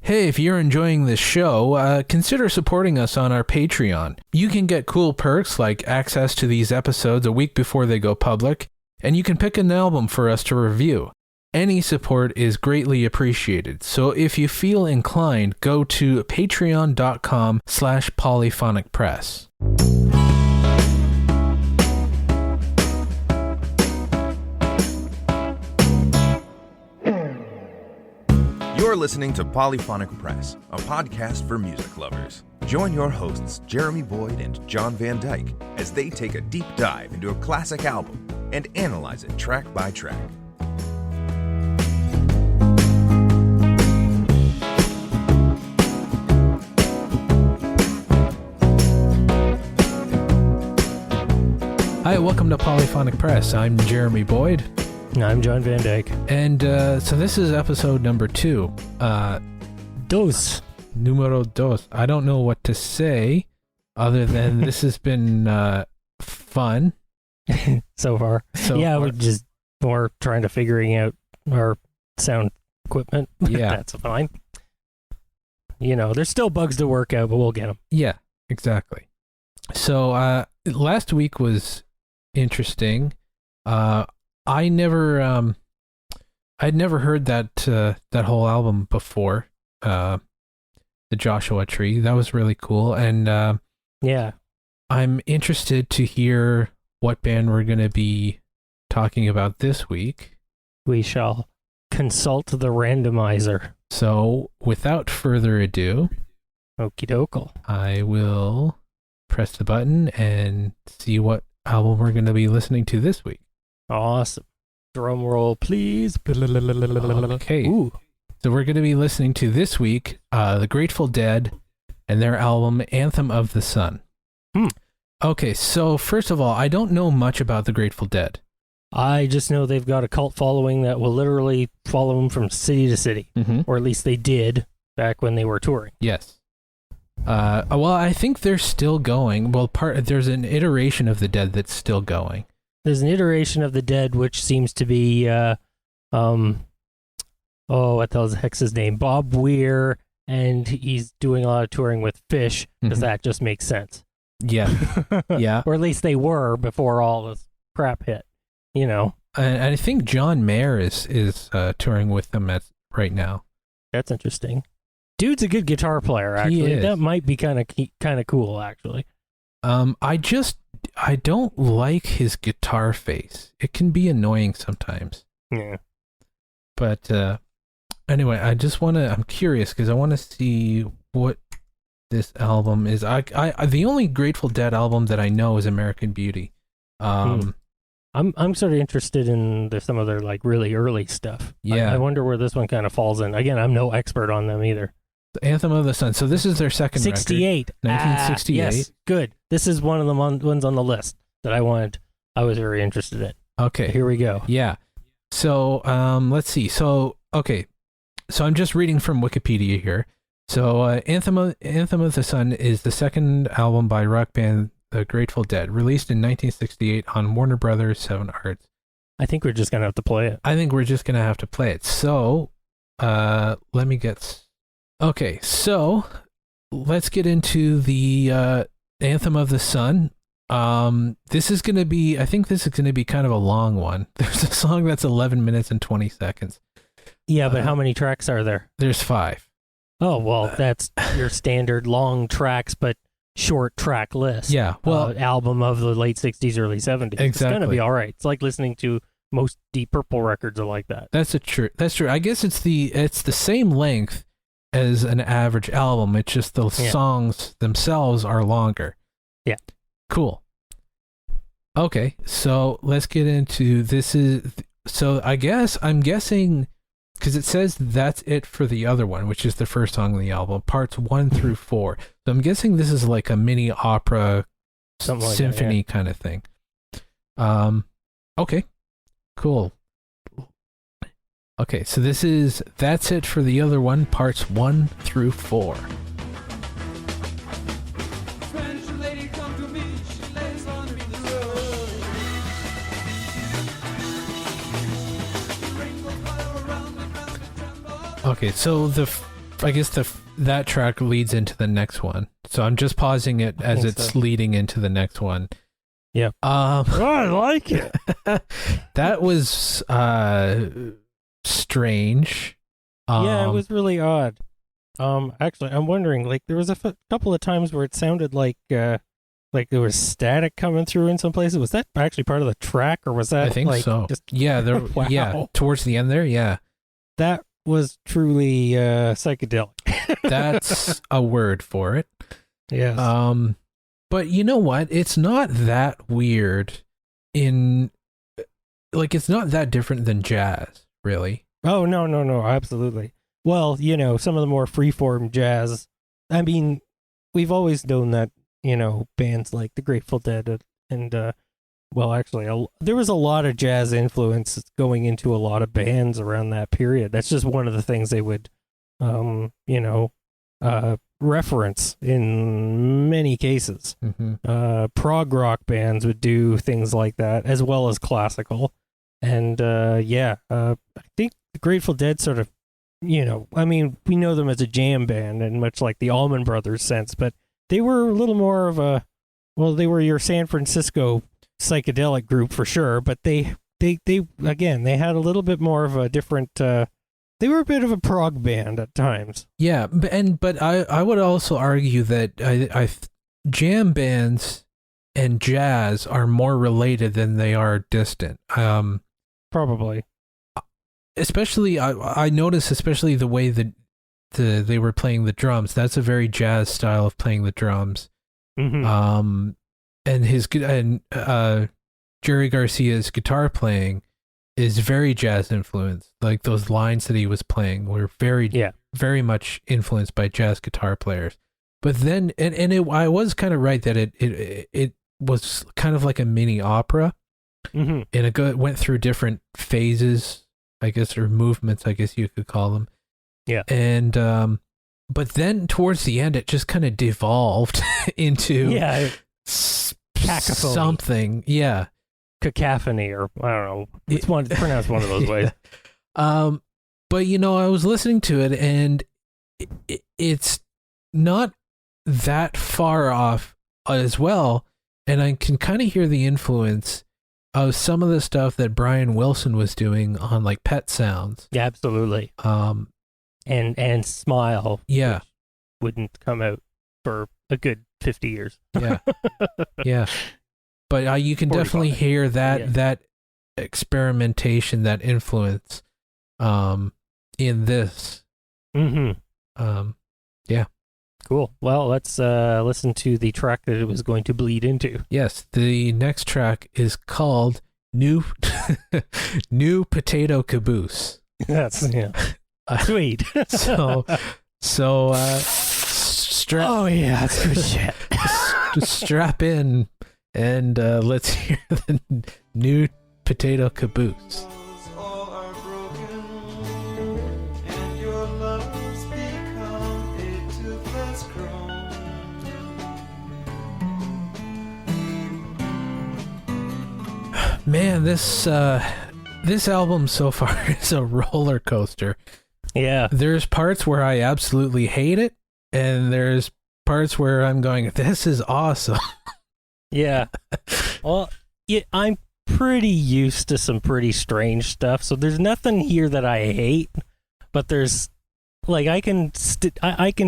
Hey, if you're enjoying this show, consider supporting us on our Patreon. You can get cool perks like access to these episodes a week before they go public, and you can pick an album for us to review. Any support is greatly appreciated, so if you feel inclined, go to patreon.com/polyphonicpress. You're listening to Polyphonic Press, a podcast for music lovers. Join your hosts, Jeremy Boyd and John Van Dyke, as they take a deep dive into a classic album and analyze it track by track. Hi, welcome to Polyphonic Press. I'm Jeremy Boyd. I'm John Van Dyke. And so this is episode number 2. Dos. Numero dos. I don't know what to say other than this has been fun. So far. We're just more trying to figuring out our sound equipment. Yeah. That's fine. You know, there's still bugs to work out, but we'll get them. Yeah, exactly. So last week was interesting. I'd never heard that whole album before, the Joshua Tree. That was really cool, and yeah, I'm interested to hear what band we're going to be talking about this week. We shall consult the randomizer. So, without further ado, okie doke, I will press the button and see what album we're going to be listening to this week. Awesome. Drum roll, please. Okay. Ooh. So we're going to be listening to this week the Grateful Dead and their album Anthem of the Sun. Okay, so first of all, I don't know much about the Grateful Dead. I just know they've got a cult following that will literally follow them from city to city, or at least they did back when they were touring. Yes. Well, I think they're still going. Well, there's an iteration of the Dead that's still going. There's an iteration of the Dead which seems to be, what the heck's his name? Bob Weir, and he's doing a lot of touring with Fish, because that just makes sense. Yeah, yeah. Or at least they were before all this crap hit, you know. And I think John Mayer is touring with them right now. That's interesting. Dude's a good guitar player, actually. He is. That might be kind of cool, actually. I don't like his guitar face. It can be annoying sometimes. Yeah. But anyway, I'm curious because I want to see what this album is. I the only Grateful Dead album that I know is American Beauty. I'm sort of interested in some of their like really early stuff. Yeah. I wonder where this one kind of falls in. Again, I'm no expert on them either. The Anthem of the Sun. So this is their second 68. record. 1968. Yes, good. This is one of the ones on the list that I was very interested in. Okay. Here we go. Yeah. So, let's see. So, okay. So I'm just reading from Wikipedia here. So, Anthem of the Sun is the second album by rock band The Grateful Dead, released in 1968 on Warner Brothers 7 Arts. I think we're just going to have to play it. So, let me get... Okay, so let's get into the Anthem of the Sun. This is going to be, I think this is going to be kind of a long one. There's a song that's 11 minutes and 20 seconds. Yeah, but how many tracks are there? There's 5. Oh, well, that's your standard long tracks, but short track list. Yeah, well, album of the late 60s, early 70s. Exactly. It's going to be all right. It's like listening to most Deep Purple records are like that. That's true. I guess it's the same length as an average album. It's just the songs themselves are longer. Yeah. Cool. Okay, so let's get into this. I'm guessing, because it says that's it for the other one, which is the first song on the album, parts 1 through 4. So I'm guessing this is like a mini opera symphony kind of thing. Okay, cool. Okay, so that's it for the other one, parts 1 through 4. Okay, so I guess that track leads into the next one. So I'm just pausing it as it's leading into the next one. Yeah. I like it. That was strange. Yeah, it was really odd. Actually, I'm wondering, like, there was a couple of times where it sounded like there was static coming through in some places. Was that actually part of the track, or was that? I think so. Yeah, wow. Yeah, towards the end there, yeah. That was truly psychedelic. That's a word for it. Yes. But you know what? It's not that weird it's not that different than jazz, really. Oh, no, absolutely. Well, some of the more freeform jazz, I mean, we've always known that, bands like the Grateful Dead and actually, there was a lot of jazz influence going into a lot of bands around that period. That's just one of the things they would, reference in many cases. Mm-hmm. Prog rock bands would do things like that, as well as classical. And I think the Grateful Dead sort of, I mean, we know them as a jam band and much like the Allman Brothers sense, but they were a little more of they were your San Francisco psychedelic group for sure, but they again, they had a little bit more of a different, they were a bit of a prog band at times. Yeah, but I would also argue that I jam bands and jazz are more related than they are distant. Probably. Especially, I noticed especially the way that they were playing the drums. That's a very jazz style of playing the drums. Mm-hmm. And Jerry Garcia's guitar playing is very jazz influenced. Like those lines that he was playing were very much influenced by jazz guitar players. But then, I was kind of right that it was kind of like a mini opera, mm-hmm. and it went through different phases, I guess, or movements, I guess you could call them. Yeah. And but then towards the end, it just kind of devolved into cacophony. Something. Yeah. Cacophony, or I don't know. It's pronounced one of those ways. But I was listening to it, and it's not that far off as well, and I can kind of hear the influence of some of the stuff that Brian Wilson was doing on like Pet Sounds. Yeah, absolutely. And Smile. Yeah. Wouldn't come out for a good 50 years. Yeah. Yeah. But you can 45. definitely hear that experimentation, that influence in this. Mm-hmm. Yeah. Cool. Well, let's listen to the track that it was going to bleed into. Yes, the next track is called New Potato Caboose. That's sweet. so strap. Oh yeah, that's good shit. Strap in and let's hear the New Potato Caboose. Man, this album so far is a roller coaster. Yeah. There's parts where I absolutely hate it, and there's parts where I'm going, this is awesome. Yeah. Well, I'm pretty used to some pretty strange stuff, so there's nothing here that I hate, but there's like I can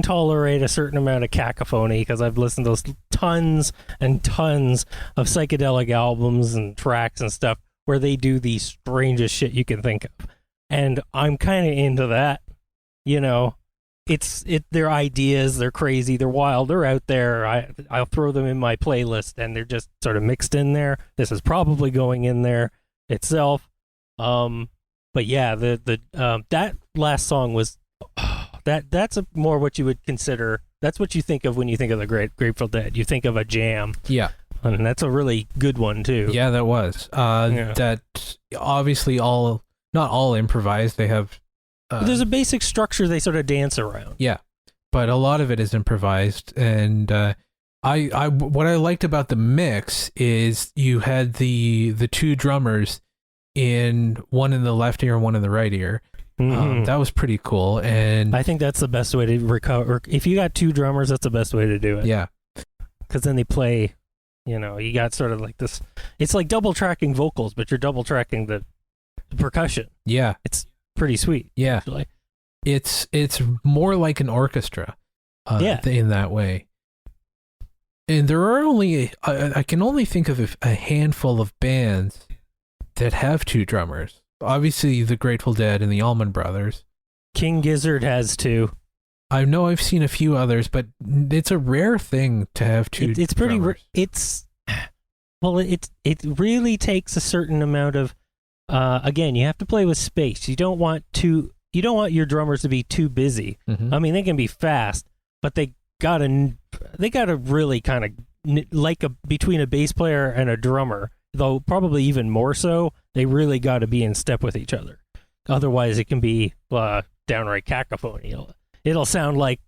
tolerate a certain amount of cacophony because I've listened to those tons and tons of psychedelic albums and tracks and stuff where they do the strangest shit you can think of, and I'm kind of into that. Their ideas, they're crazy, they're wild, they're out there. I'll throw them in my playlist, and they're just sort of mixed in there. This is probably going in there itself. But yeah, that last song was. That's more what you would consider. That's what you think of when you think of the Grateful Dead. You think of a jam. Yeah, and that's a really good one too. Yeah, that was. That obviously not all improvised. They have. There's a basic structure they sort of dance around. Yeah, but a lot of it is improvised, and I what I liked about the mix is you had the two drummers one in the left ear and one in the right ear. That was pretty cool. And I think that's the best way to recover. If you got two drummers, that's the best way to do it. Yeah. Because then they play, you got sort of like this. It's like double tracking vocals, but you're double tracking the percussion. Yeah. It's pretty sweet. Yeah. Actually. It's more like an orchestra in that way. And there are only, I can only think of a handful of bands that have two drummers. Obviously, the Grateful Dead and the Allman Brothers. King Gizzard has two. I know I've seen a few others, but it's a rare thing to have two It's pretty drummers. It really takes a certain amount of, again, you have to play with space. You don't want your drummers to be too busy. Mm-hmm. I mean, they can be fast, but they gotta really kind of between a bass player and a drummer, though probably even more so, they really got to be in step with each other. Otherwise, it can be downright cacophony. It'll sound like,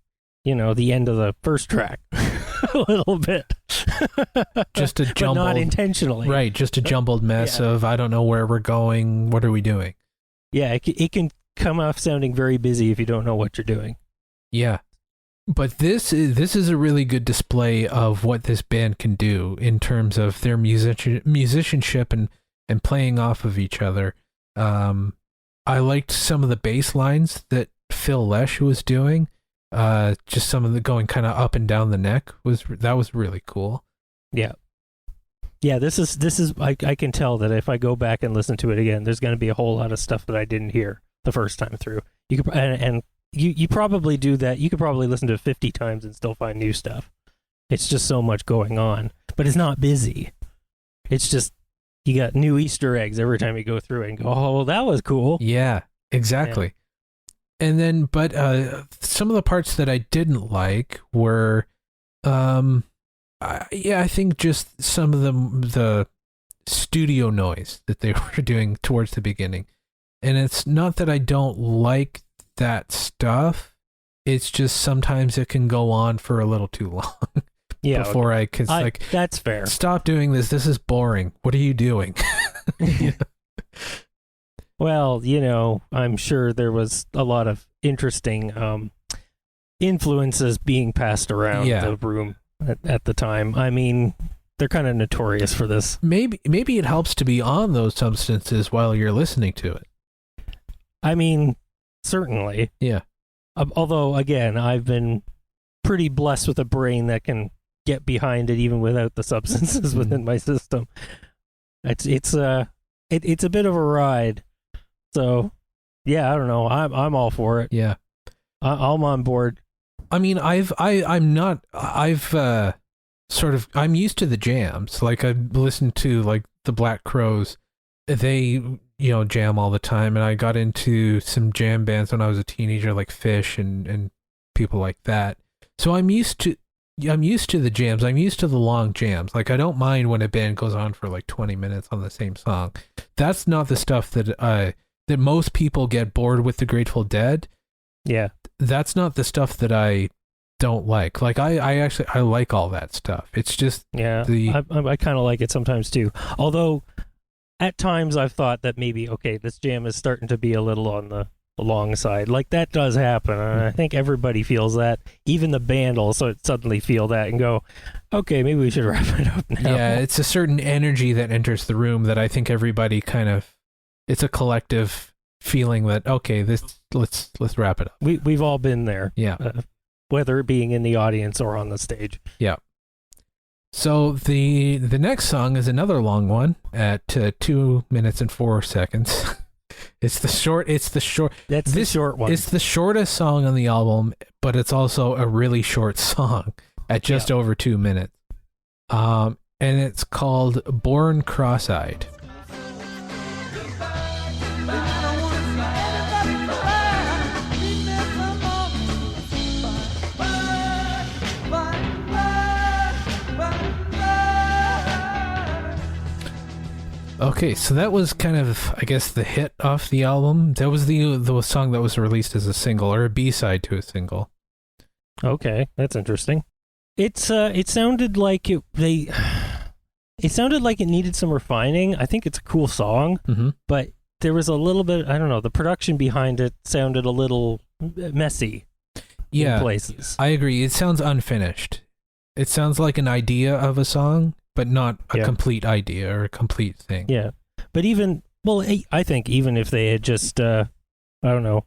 the end of the first track a little bit. Just a jumbled, but not intentionally. Right, just a jumbled mess of, I don't know where we're going, what are we doing? Yeah, it can come off sounding very busy if you don't know what you're doing. Yeah. But this is a really good display of what this band can do in terms of their musicianship and playing off of each other. I liked some of the bass lines that Phil Lesh was doing. Just some of the going kind of up and down the neck was really cool. Yeah. Yeah, this is I can tell that if I go back and listen to it again, there's going to be a whole lot of stuff that I didn't hear the first time through. You could you probably do that. You could probably listen to it 50 times and still find new stuff. It's just so much going on, but it's not busy. It's just you got new Easter eggs every time you go through it and go, oh, well, that was cool. Yeah, exactly. Yeah. And then, but some of the parts that I didn't like were, I think just some of the studio noise that they were doing towards the beginning. And it's not that I don't like that stuff. It's just sometimes it can go on for a little too long. Yeah, before I could that's fair. Stop doing this. This is boring. What are you doing? Well, I'm sure there was a lot of interesting influences being passed around the room at the time. I mean, they're kind of notorious for this. Maybe it helps to be on those substances while you're listening to it. I mean, certainly. Yeah. Although, again, I've been pretty blessed with a brain that can get behind it even without the substances within my system. It's a bit of a ride. So, yeah, I don't know. I'm all for it. Yeah. I'm on board. I mean, I'm used to the jams. Like, I've listened to, like, the Black Crowes. They, jam all the time. And I got into some jam bands when I was a teenager, like Fish and people like that. So I'm used to the jams. I'm used to the long jams. Like, I don't mind when a band goes on for like 20 minutes on the same song. That's not the stuff that most people get bored with the Grateful Dead. Yeah. That's not the stuff that I don't like. Like, I like all that stuff. It's just I kind of like it sometimes too. Although at times I've thought that maybe, okay, this jam is starting to be a little on the long side. Like, that does happen. And I think everybody feels that. Even the band also suddenly feel that and go, okay, maybe we should wrap it up now. Yeah, it's a certain energy that enters the room that I think everybody it's a collective feeling that, okay, let's wrap it up. We've all been there. Yeah. Whether it being in the audience or on the stage. Yeah. So the next song is another long one at 2 minutes and 4 seconds. That's the short one. It's the shortest song on the album, but it's also a really short song at just over 2 minutes. And it's called Born Cross-Eyed. Okay, so that was kind of, I guess, the hit off the album. That was the song that was released as a single or a B-side to a single. Okay, that's interesting. It sounded like it sounded like it needed some refining. I think it's a cool song, but there was a little bit, I don't know, the production behind it sounded a little messy in places. I agree. It sounds unfinished. It sounds like an idea of a song, but not a complete idea or a complete thing. Yeah. But even, well, I think even if they had just, I don't know,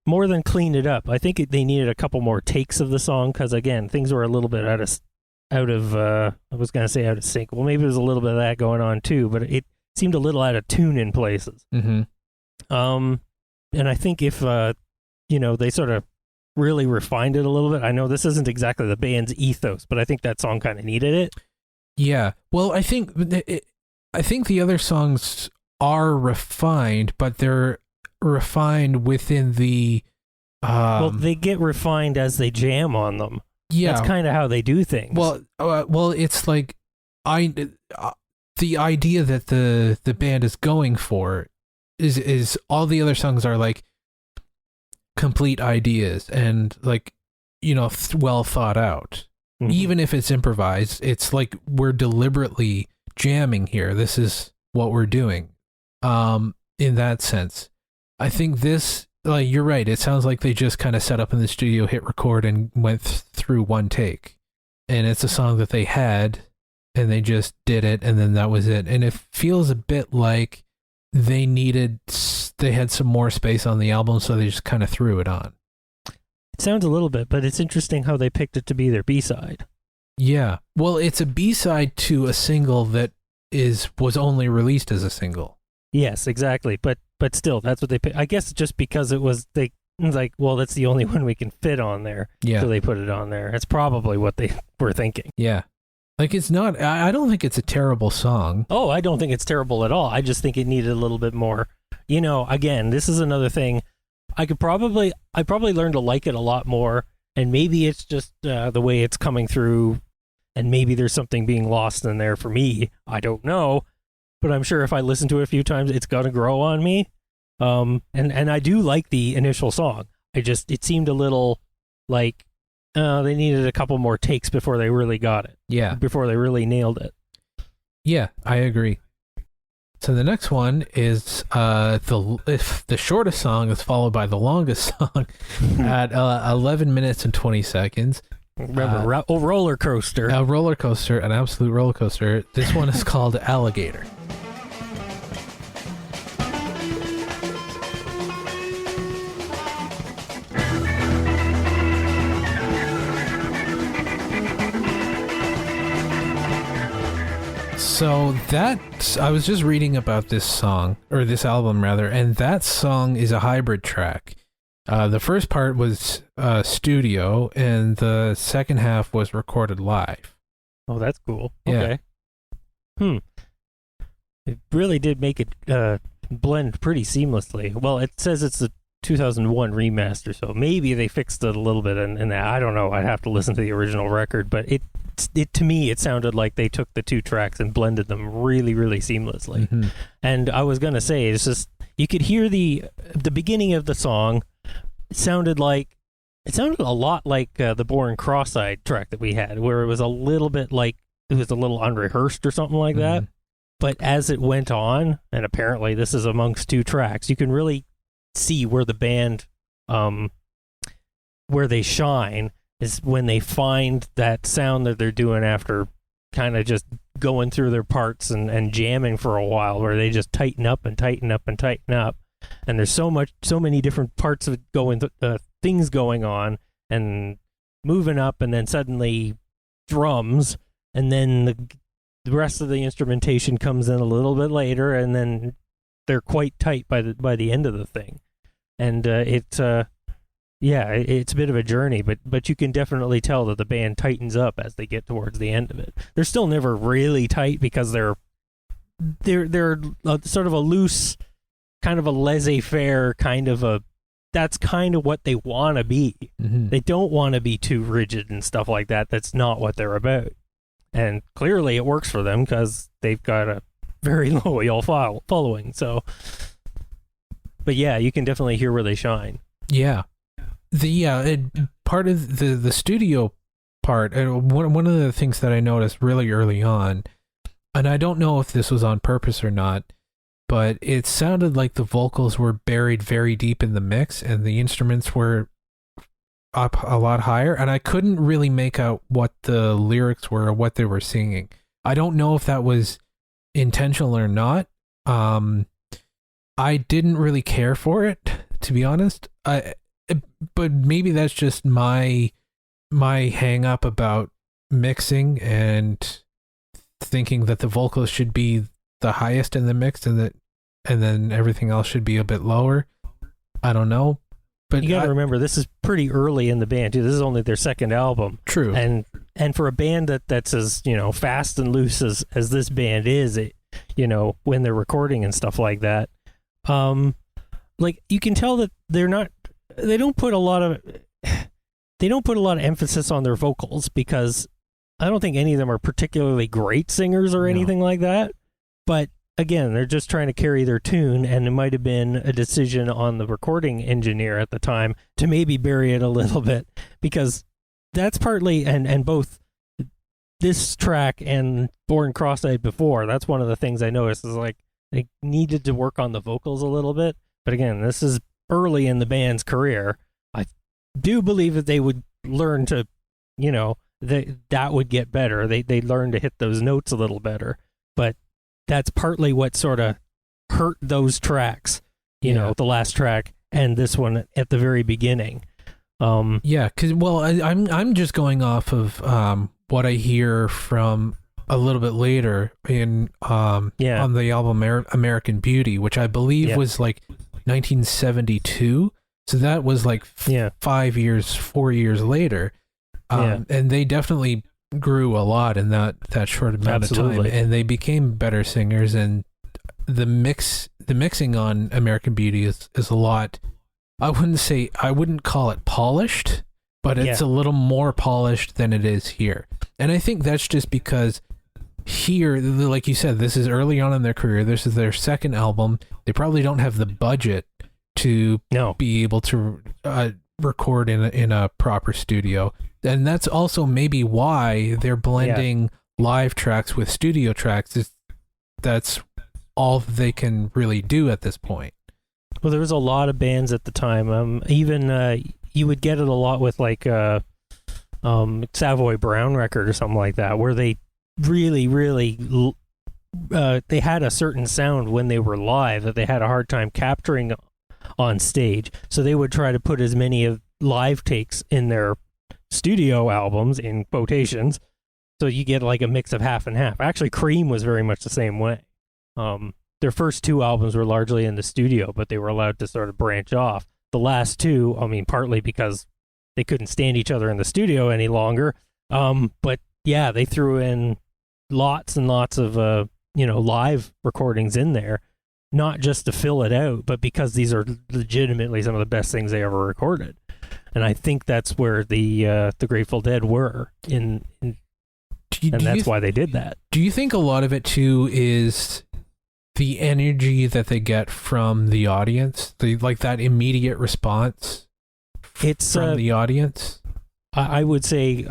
more than cleaned it up, I think they needed a couple more takes of the song because, again, things were a little bit out of I was going to say out of sync. Well, maybe there's a little bit of that going on too, but it seemed a little out of tune in places. Mm-hmm. And I think if, they sort of really refined it a little bit, I know this isn't exactly the band's ethos, but I think that song kind of needed it. Yeah. Well, I think the other songs are refined, but they're refined within the well, they get refined as they jam on them. Yeah, that's kind of how they do things. Well, it's like the idea that the band is going for is all the other songs are like complete ideas and like well thought out. Mm-hmm. Even if it's improvised, it's like we're deliberately jamming here. This is what we're doing. In that sense, I think this, like, you're right. It sounds like they just kind of set up in the studio, hit record, and went through one take. And it's a song that they had, and they just did it, and then that was it. And it feels a bit like they had some more space on the album, so they just kind of threw it on. It sounds a little bit, but it's interesting how they picked it to be their B-side. Yeah. Well, it's a B-side to a single that was only released as a single. Yes, exactly. But still, that's what they picked. I guess just because it was well, that's the only one we can fit on there. Yeah. So they put it on there. That's probably what they were thinking. Yeah. Like, it's not, I don't think it's a terrible song. Oh, I don't think it's terrible at all. I just think it needed a little bit more. Again, this is another thing. I probably learned to like it a lot more, and maybe it's just the way it's coming through, and maybe there's something being lost in there for me. I don't know, but I'm sure if I listen to it a few times, it's gonna grow on me. And I do like the initial song. It seemed a little like they needed a couple more takes before they really got it. Yeah. Before they really nailed it. Yeah, I agree. So the next one is the shortest song is followed by the longest song at 11 minutes and 20 seconds. Remember, a roller coaster. A roller coaster, an absolute roller coaster. This one is called Alligator. So I was just reading about this song, or this album rather, and that song is a hybrid track. The first part was studio, and the second half was recorded live. Oh, that's cool. Yeah. Okay. It really did make it blend pretty seamlessly. Well, it says it's the 2001 remaster, so maybe they fixed it a little bit, and I don't know. I'd have to listen to the original record, but it to me, it sounded like they took the two tracks and blended them really, really seamlessly. Mm-hmm. And I was going to say, it's just, you could hear the beginning of the song. It sounded a lot like the Born Cross-Eyed track that we had, where it was a little bit like, it was a little unrehearsed or something like that. But as it went on, and apparently this is amongst two tracks, you can really see where the band, where they shine, is when they find that sound that they're doing after kind of just going through their parts and jamming for a while, where they just tighten up and tighten up and tighten up. And there's so many different parts of it things going on and moving up, and then suddenly drums, and then the rest of the instrumentation comes in a little bit later, and then they're quite tight by the end of the thing. And it's a bit of a journey, but you can definitely tell that the band tightens up as they get towards the end of it. They're still never really tight because they're sort of a loose, kind of a laissez-faire kind of that's kind of what they want to be. Mm-hmm. They don't want to be too rigid and stuff like that. That's not what they're about. And clearly it works for them because they've got a very loyal following. So, but yeah, you can definitely hear where they shine. Yeah. Part of the studio part, one of the things that I noticed really early on, and I don't know if this was on purpose or not, but it sounded like the vocals were buried very deep in the mix and the instruments were up a lot higher, and I couldn't really make out what the lyrics were or what they were singing. I don't know if that was intentional or not. I didn't really care for it, to be honest. But maybe that's just my hang up about mixing and thinking that the vocals should be the highest in the mix and then everything else should be a bit lower. I don't know. But you got to remember, this is pretty early in the band too. This is only their second album. True. And for a band that's as, fast and loose as this band is, when they're recording and stuff like that, like you can tell that they don't put a lot of emphasis on their vocals, because I don't think any of them are particularly great singers or anything like that. But again, they're just trying to carry their tune, and it might have been a decision on the recording engineer at the time to maybe bury it a little bit, because that's partly, and both this track and Born Cross-Eyed Before, that's one of the things I noticed is like they needed to work on the vocals a little bit. But again, this is early in the band's career. I do believe that they would learn to, that would get better. They'd learn to hit those notes a little better. But that's partly what sort of hurt those tracks, the last track and this one at the very beginning. Because I'm just going off of what I hear from a little bit later on the album American Beauty, which I believe was like 1972. So that was like 4 years later. And they definitely grew a lot in that short amount of time, and they became better singers. And the mixing on American Beauty is a lot. I wouldn't call it polished, but it's a little more polished than it is here. And I think that's just because here, like you said, this is early on in their career. This is their second album. They probably don't have the budget to be able to record in a proper studio. And that's also maybe why they're blending live tracks with studio tracks. That's all they can really do at this point. Well, there was a lot of bands at the time. Even you would get it a lot with like Savoy Brown record or something like that, where they really, really they had a certain sound when they were live that they had a hard time capturing on stage. So they would try to put as many of live takes in their studio albums, in quotations, so you get like a mix of half and half. Actually, Cream was very much the same way. Their first two albums were largely in the studio, but they were allowed to sort of branch off. The last two, partly because they couldn't stand each other in the studio any longer. But yeah, they threw in lots and lots of live recordings in there, not just to fill it out, but because these are legitimately some of the best things they ever recorded. And I think that's where the Grateful Dead were that's why they did that. Do you think a lot of it too is the energy that they get from the audience, like that immediate response from the audience? I would say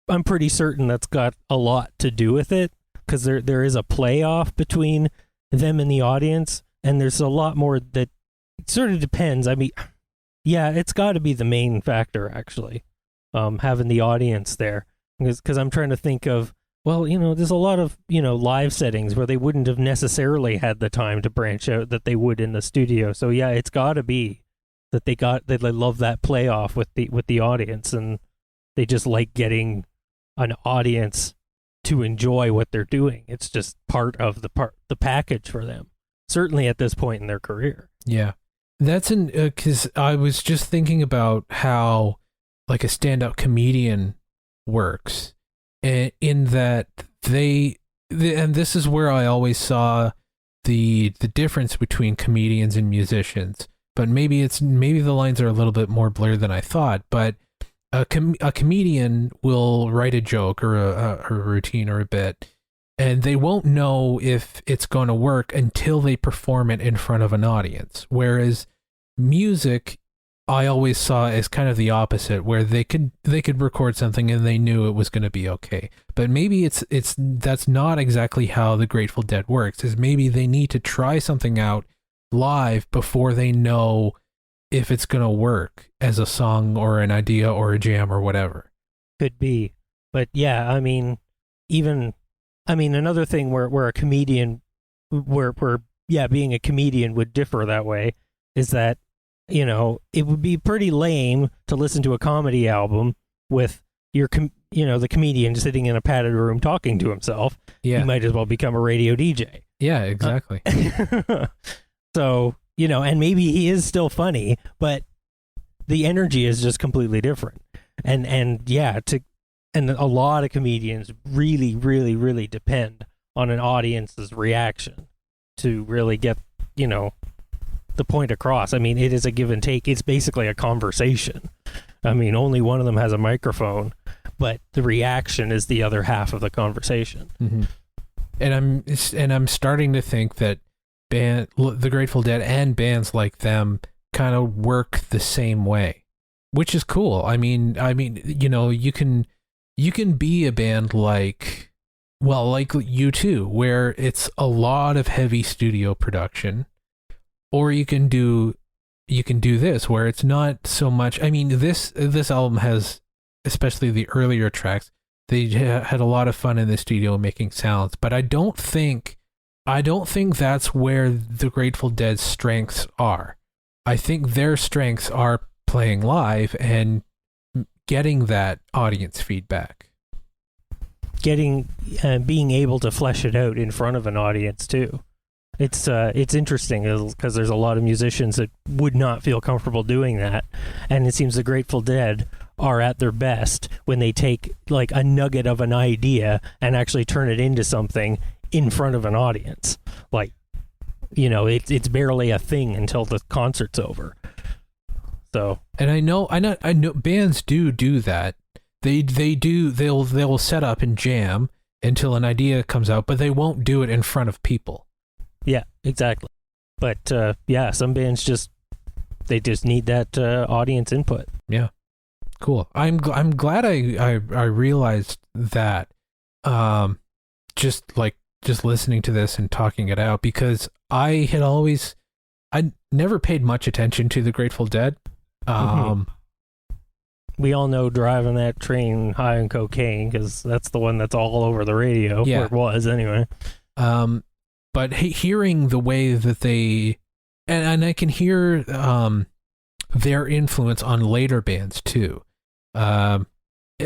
I'm pretty certain that's got a lot to do with it, because there is a playoff between them and the audience, and there's a lot more that sort of depends. It's got to be the main factor, actually, having the audience there. Because I'm trying to think of, there's a lot of, live settings where they wouldn't have necessarily had the time to branch out that they would in the studio. So yeah, it's got to be that they love that playoff with the audience, and they just like getting an audience to enjoy what they're doing. It's just part of the package for them, certainly at this point in their career. Yeah. That's because I was just thinking about how like a stand-up comedian works, in that and this is where I always saw the difference between comedians and musicians, but maybe the lines are a little bit more blurred than I thought. But a comedian will write a joke or a routine or a bit, and they won't know if it's going to work until they perform it in front of an audience. Whereas music, I always saw as kind of the opposite, where they could record something and they knew it was going to be okay. But maybe that's not exactly how the Grateful Dead works. Is maybe they need to try something out live before they know if it's going to work as a song or an idea or a jam or whatever. Could be. But yeah, I mean, another thing where a comedian, being a comedian would differ that way is that, you know, it would be pretty lame to listen to a comedy album with the comedian sitting in a padded room talking to himself. Yeah. You might as well become a radio DJ. Yeah, exactly. So, you know, and maybe he is still funny, but the energy is just completely different. And a lot of comedians really, really, really depend on an audience's reaction to really get, you know, the point across. I mean, it is a give and take. It's basically a conversation. I mean, only one of them has a microphone, but the reaction is the other half of the conversation. Mm-hmm. And I'm starting to think that the Grateful Dead and bands like them kind of work the same way, which is cool. I mean, you know, you can be a band like U2, where it's a lot of heavy studio production, or you can do this where it's not so much. I mean, this album has, especially the earlier tracks, they had a lot of fun in the studio making sounds, but I don't think that's where the Grateful Dead's strengths are. I think their strengths are playing live and getting that audience feedback. Being able to flesh it out in front of an audience too. It's interesting because there's a lot of musicians that would not feel comfortable doing that, and it seems the Grateful Dead are at their best when they take like a nugget of an idea and actually turn it into something in front of an audience. Like, you know, it's barely a thing until the concert's over. So, and I know bands do that. They'll set up and jam until an idea comes out, but they won't do it in front of people. Yeah, exactly. But some bands just need that audience input. Yeah, cool. I'm glad I realized that. Just listening to this and talking it out, because I never paid much attention to the Grateful Dead. We all know Driving That Train High on Cocaine, because that's the one that's all over the radio. Yeah. Or it was anyway. But hearing the way that they, and I can hear their influence on later bands too. But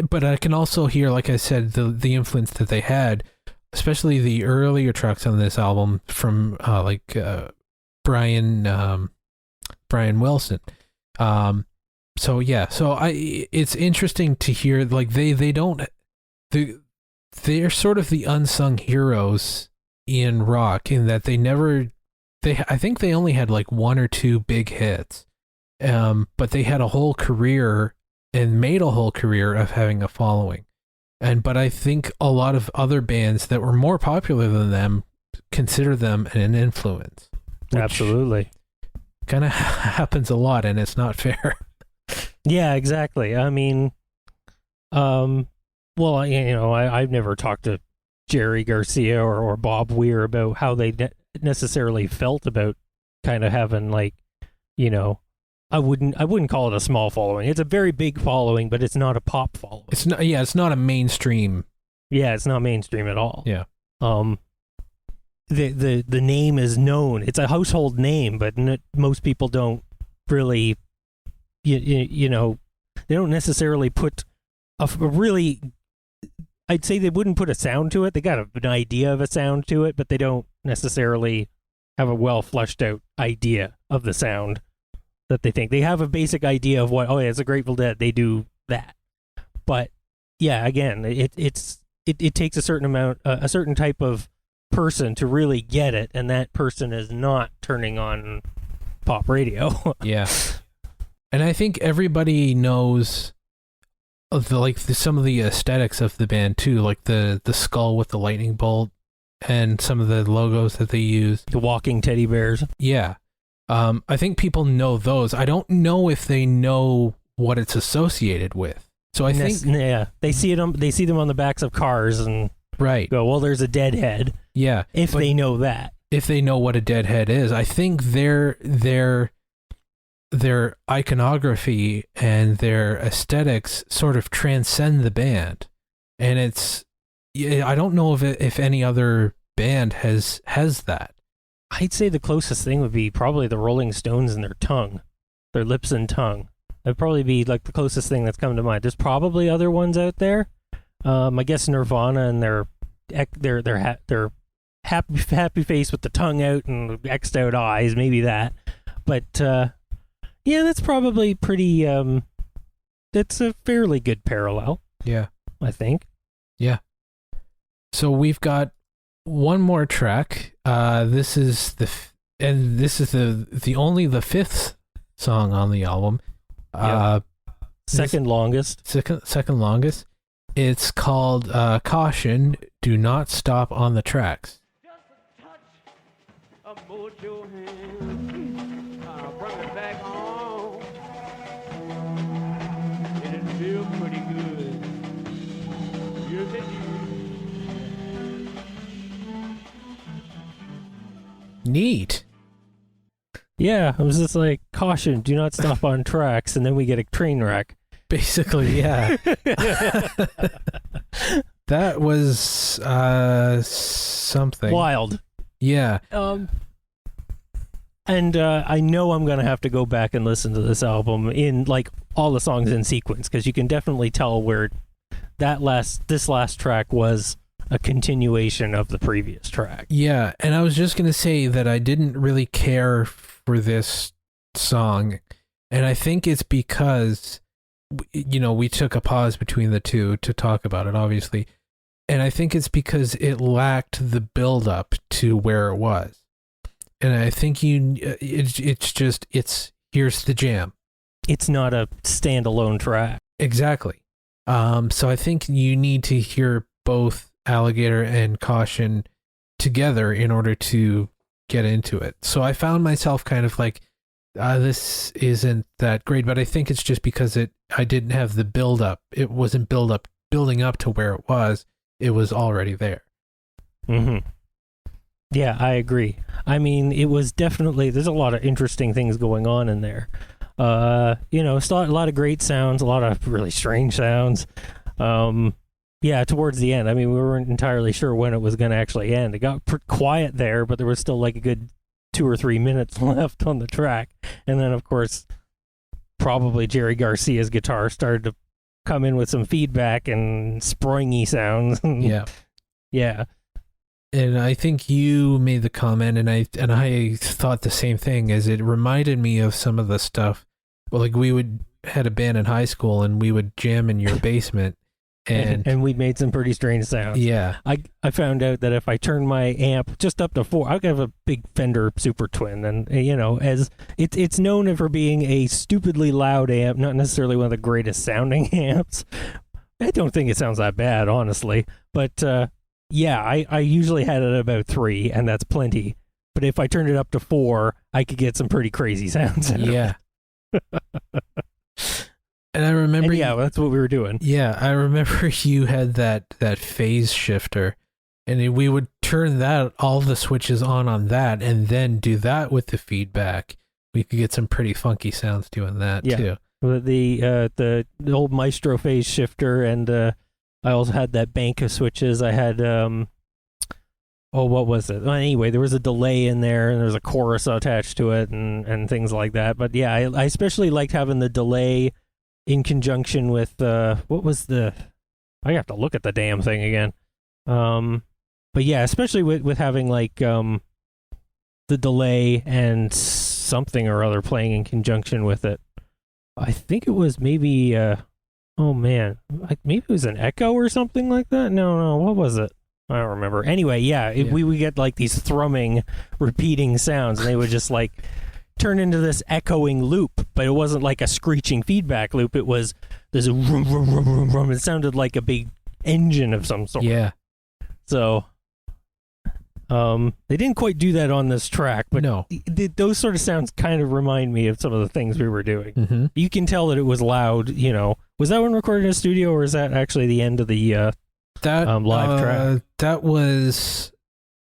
I can also hear, like I said, the influence that they had, especially the earlier tracks on this album from Brian Wilson. It's interesting to hear, like they're sort of the unsung heroes in rock, in that I think they only had like one or two big hits, but they had a whole career and made a whole career of having a following. But I think a lot of other bands that were more popular than them consider them an influence. Absolutely. Kind of happens a lot, and it's not fair. Yeah, exactly. I mean, I've never talked to Jerry Garcia or Bob Weir about how they necessarily felt about kind of having, like, you know, I wouldn't call it a small following. It's a very big following, but it's not a pop following. It's not. Yeah, it's not a mainstream. Yeah, it's not mainstream at all. Yeah. The name is known. It's a household name, but most people don't really, you know, they don't necessarily put a really. I'd say they wouldn't put a sound to it. They got an idea of a sound to it, but they don't necessarily have a well fleshed out idea of the sound that they think. They have a basic idea of what, it's a Grateful Dead, they do that. But yeah, again, it takes a certain type of person to really get it, and that person is not turning on pop radio. Yeah. And I think everybody knows of some of the aesthetics of the band too, like the skull with the lightning bolt and some of the logos that they use. The walking teddy bears. Yeah. I think people know those. I don't know if they know what it's associated with. So I think they see them on the backs of cars and right. Go, well, there's a deadhead. Yeah, if they know that. If they know what a deadhead is, I think their iconography and their aesthetics sort of transcend the band, and I don't know if any other band has that. I'd say the closest thing would be probably the Rolling Stones and their lips and tongue. That'd probably be like the closest thing that's come to mind. There's probably other ones out there. I guess Nirvana and their happy face with the tongue out and X'd out eyes, maybe that. But yeah, that's probably pretty. That's a fairly good parallel. Yeah, I think. Yeah. So we've got one more track. This is the fifth song on the album. Second longest. Second longest. It's called Caution, Do Not Stop on the Tracks. Just a touch of mojo hand, bring it back home. It'll feel pretty good. Yes, it do. Neat. Yeah, it was just like, caution, do not stop on tracks, and then we get a train wreck. Basically, yeah. That was something wild. Yeah. And I know I'm gonna have to go back and listen to this album in like all the songs in sequence, because you can definitely tell where this last track was a continuation of the previous track. Yeah, and I was just gonna say that I didn't really care for this song, and I think it's because we took a pause between the two to talk about it, obviously. And I think it's because it lacked the build up to where it was. And I think it's here's the jam. It's not a standalone track. Exactly. So I think you need to hear both Alligator and Caution together in order to get into it. So I found myself kind of like, this isn't that great, but I think it's just because I didn't have the build up. It wasn't building up to where it was. It was already there. Mm-hmm. Yeah, I agree. I mean, it was definitely, there's a lot of interesting things going on in there. It's a lot of great sounds, a lot of really strange sounds. Yeah, towards the end, I mean, we weren't entirely sure when it was going to actually end. It got quiet there, but there was still like a good 2 or 3 minutes left on the track. And then, of course, probably Jerry Garcia's guitar started to come in with some feedback and springy sounds. Yeah. Yeah. And I think you made the comment, and I thought the same thing, as it reminded me of some of the stuff. Well, like had a band in high school, and we would jam in your basement. And we made some pretty strange sounds. Yeah. I found out that if I turn my amp just up to 4, I have a big Fender Super Twin, and as it's known for being a stupidly loud amp, not necessarily one of the greatest sounding amps. I don't think it sounds that bad, honestly. But yeah, I usually had it at about 3, and that's plenty. But if I turned it up to 4, I could get some pretty crazy sounds out of it. And I remember... that's what we were doing. Yeah, I remember you had that phase shifter, and we would turn all the switches on that, and then do that with the feedback. We could get some pretty funky sounds doing that, too. The old Maestro phase shifter, and I also had that bank of switches. I had... what was it? Well, anyway, there was a delay in there, and there was a chorus attached to it, and things like that. But yeah, I especially liked having the delay in conjunction with what was I have to look at the damn thing again. But yeah, especially with having like the delay and something or other playing in conjunction with it. I think it was maybe maybe it was an echo or something like that. No, what was it? I don't remember. Anyway, we would get like these thrumming, repeating sounds, and they would just like turn into this echoing loop, but it wasn't like a screeching feedback loop. It was there's a rum, rum, rum, rum, rum. It sounded like a big engine of some sort. Yeah. So They didn't quite do that on this track, but No. Those sort of sounds kind of remind me of some of the things we were doing. Mm-hmm. You can tell that it was loud. Was that one recorded in a studio, or is that actually the end of the live track? That was,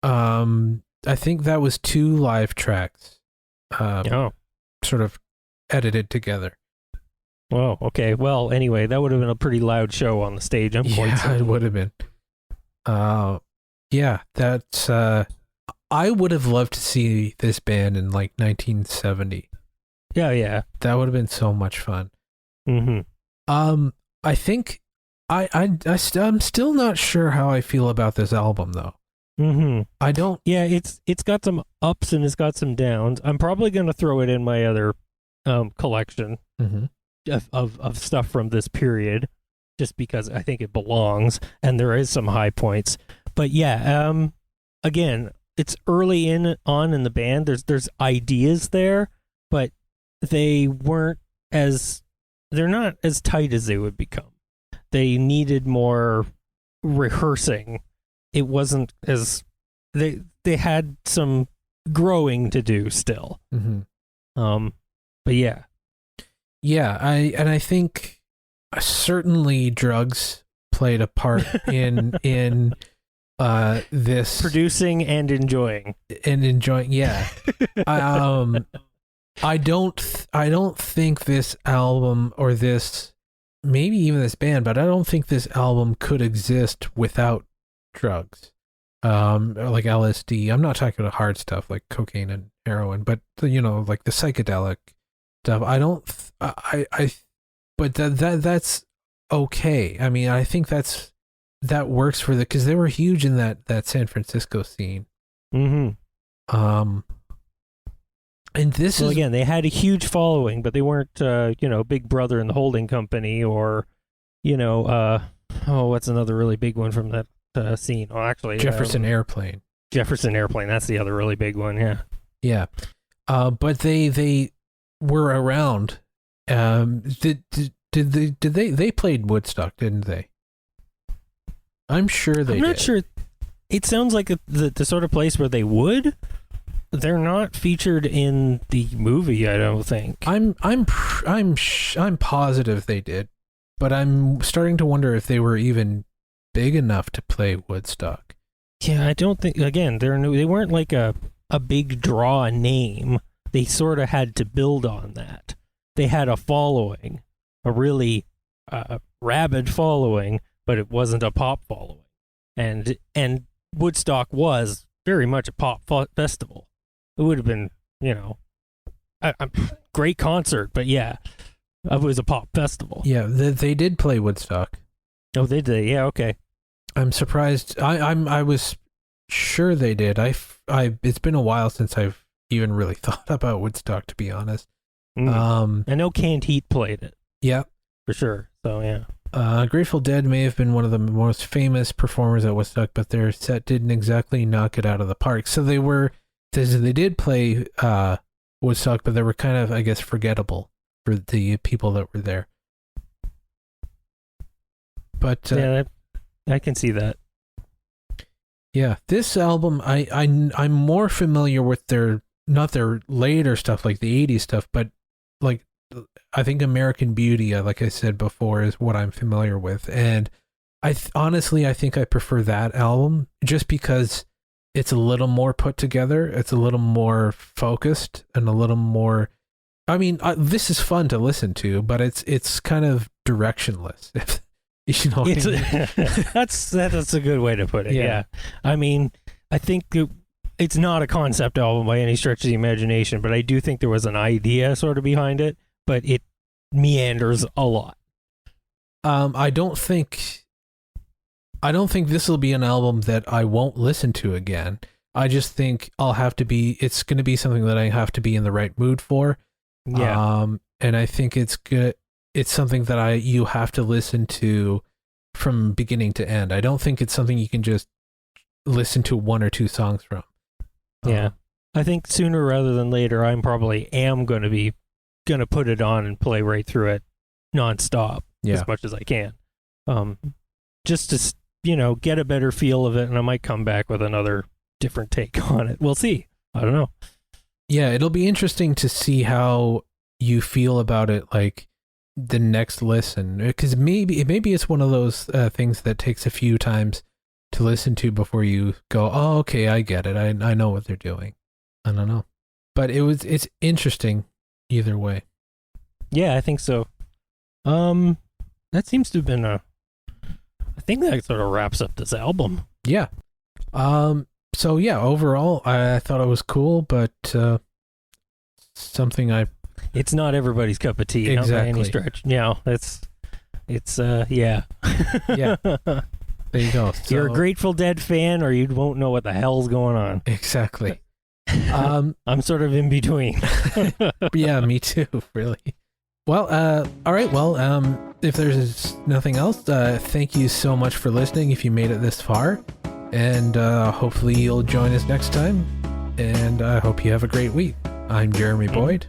I think that was 2 live tracks, sort of edited together. Oh, okay. Well, anyway, that would have been a pretty loud show on the stage. I'm quite certain. It would have been. Yeah, that's. I would have loved to see this band in like 1970. Yeah. That would have been so much fun. Mm-hmm. I think I'm still not sure how I feel about this album though. Mm-hmm. I don't. Yeah, it's got some ups and it's got some downs. I'm probably going to throw it in my other collection of stuff from this period, just because I think it belongs, and there is some high points. But yeah, again, it's early on in the band. There's ideas there, but they're not as tight as they would become. They needed more rehearsing. It wasn't as they had some growing to do still. Mm-hmm. But yeah. I think certainly drugs played a part in this producing and enjoying. Yeah. I don't think this album, or this, maybe even this band, but I don't think this album could exist without drugs, like LSD. I'm not talking about hard stuff like cocaine and heroin, but like the psychedelic stuff. But that's okay. I mean, I think that works for because they were huge in that San Francisco scene. Mm-hmm. And this is again, they had a huge following, but they weren't, Big Brother and the Holding Company, or, what's another really big one from that scene? Oh, actually, Jefferson Airplane. Jefferson Airplane. That's the other really big one. Yeah. Yeah. But they were around. Did they played Woodstock, didn't they? I'm sure they did. I'm not sure. It sounds like the sort of place where they would. They're not featured in the movie, I don't think. I'm positive they did, but I'm starting to wonder if they were even big enough to play Woodstock. Yeah, I don't think. Again, they weren't like a big draw name. They sort of had to build on that. They had a following, a really rabid following, but it wasn't a pop following, and Woodstock was very much a pop festival. It would have been, a great concert, but yeah, it was a pop festival. Yeah, they did play Woodstock. Oh, did they? Yeah, okay. I'm surprised. I was sure they did. It's been a while since I've even really thought about Woodstock, to be honest. I know Canned Heat played it. Yeah, for sure. So yeah. Grateful Dead may have been one of the most famous performers at Woodstock, but their set didn't exactly knock it out of the park. So they did play Woodstock, but they were kind of, I guess, forgettable for the people that were there. But yeah, I can see that. Yeah, this album, I'm more familiar with not their later stuff, like the 80s stuff, but like I think American Beauty, like I said before, is what I'm familiar with. And honestly, I think I prefer that album just because it's a little more put together. It's a little more focused and a little more, I mean, this is fun to listen to, but it's kind of directionless. You know what I mean? That's a good way to put it. Yeah. I mean, I think it's not a concept album by any stretch of the imagination, but I do think there was an idea sort of behind it, but it meanders a lot. I don't think this will be an album that I won't listen to again. I just think it's going to be something that I have to be in the right mood for. Yeah. And I think it's good. It's something that you have to listen to from beginning to end. I don't think it's something you can just listen to one or two songs from. Yeah. I think sooner rather than later, I'm probably going to put it on and play right through it nonstop as much as I can. Just to, get a better feel of it. And I might come back with another different take on it. We'll see. I don't know. Yeah, it'll be interesting to see how you feel about it, like the next listen, because maybe it's one of those things that takes a few times to listen to before you go, oh, okay, I get it. I know what they're doing. I don't know, but it's interesting either way. Yeah, I think so. That seems to have been I think that sort of wraps up this album. Yeah. So yeah, overall, I thought it was cool, but something it's not everybody's cup of tea. Exactly. Not by any stretch. Yeah, it's yeah. Yeah. There you go. So, You're a Grateful Dead fan, or you won't know what the hell's going on. Exactly. I'm sort of in between. Yeah, me too, really. Well, all right. Well, if there's nothing else, thank you so much for listening if you made it this far. And hopefully you'll join us next time. And I hope you have a great week. I'm Jeremy Boyd.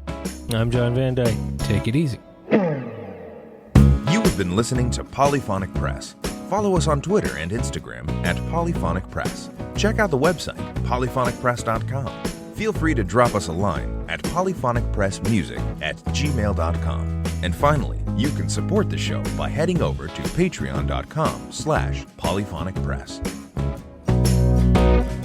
I'm John Van Dyke. Take it easy. You have been listening to Polyphonic Press. Follow us on Twitter and Instagram at Polyphonic Press. Check out the website, polyphonicpress.com. Feel free to drop us a line at polyphonicpressmusic@gmail.com. And finally, you can support the show by heading over to patreon.com/polyphonicpress.